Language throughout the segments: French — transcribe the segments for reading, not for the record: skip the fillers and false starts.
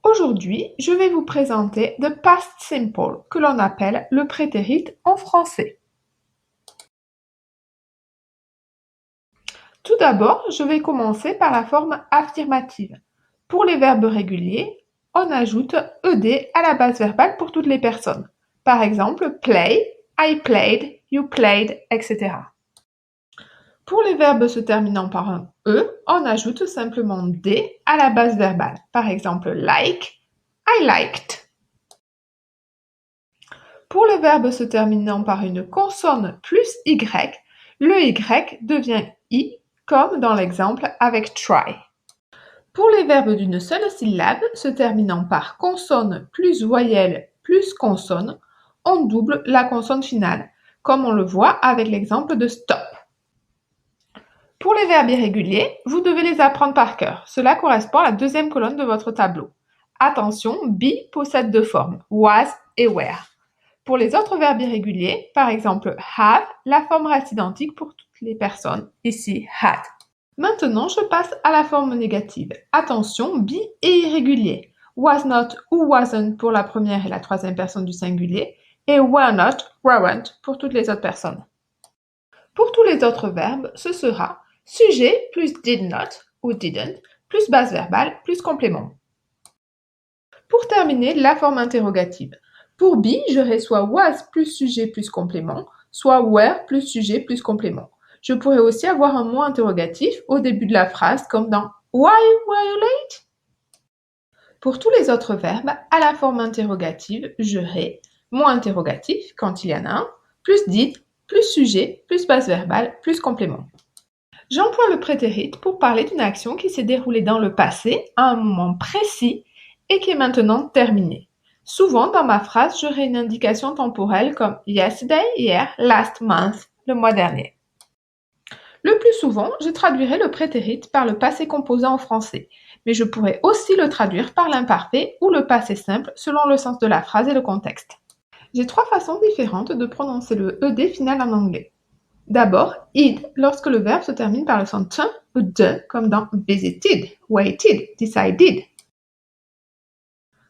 Aujourd'hui, je vais vous présenter the past simple, que l'on appelle le prétérit en français. Tout d'abord, je vais commencer par la forme affirmative. Pour les verbes réguliers, on ajoute ed à la base verbale pour toutes les personnes. Par exemple, play, I played, you played, etc. Pour les verbes se terminant par un e, on ajoute simplement d à la base verbale. Par exemple, like, I liked. Pour le verbe se terminant par une consonne plus y, le y devient i, comme dans l'exemple avec try. Pour les verbes d'une seule syllabe se terminant par consonne plus voyelle plus consonne, on double la consonne finale, comme on le voit avec l'exemple de stop. Pour les verbes irréguliers, vous devez les apprendre par cœur. Cela correspond à la deuxième colonne de votre tableau. Attention, be possède deux formes, was et were. Pour les autres verbes irréguliers, par exemple have, la forme reste identique pour toutes les personnes, ici had. Maintenant, je passe à la forme négative. Attention, be est irrégulier. Was not ou wasn't pour la première et la troisième personne du singulier, et were not, weren't pour toutes les autres personnes. Pour tous les autres verbes, ce sera sujet plus did not ou didn't, plus base verbale, plus complément. Pour terminer, la forme interrogative. Pour be, j'aurai soit was plus sujet plus complément, soit were plus sujet plus complément. Je pourrais aussi avoir un mot interrogatif au début de la phrase, comme dans Why were you late? Pour tous les autres verbes, à la forme interrogative, j'aurai mot interrogatif, quand il y en a un, plus did, plus sujet, plus base verbale, plus complément. J'emploie le prétérit pour parler d'une action qui s'est déroulée dans le passé, à un moment précis, et qui est maintenant terminée. Souvent, dans ma phrase, j'aurai une indication temporelle comme yesterday, hier, last month, le mois dernier. Le plus souvent, je traduirai le prétérit par le passé composé en français, mais je pourrais aussi le traduire par l'imparfait ou le passé simple selon le sens de la phrase et le contexte. J'ai trois façons différentes de prononcer le ed final en anglais. D'abord, id lorsque le verbe se termine par le son t ou de, comme dans visited, waited, decided.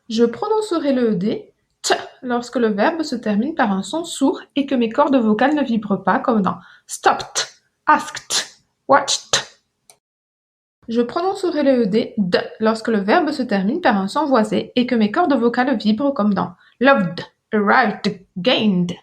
Je prononcerai le ed t lorsque le verbe se termine par un son sourd et que mes cordes vocales ne vibrent pas, comme dans stopped, asked, watched. Je prononcerai le ed d lorsque le verbe se termine par un son voisé et que mes cordes vocales vibrent, comme dans loved, arrived, gained.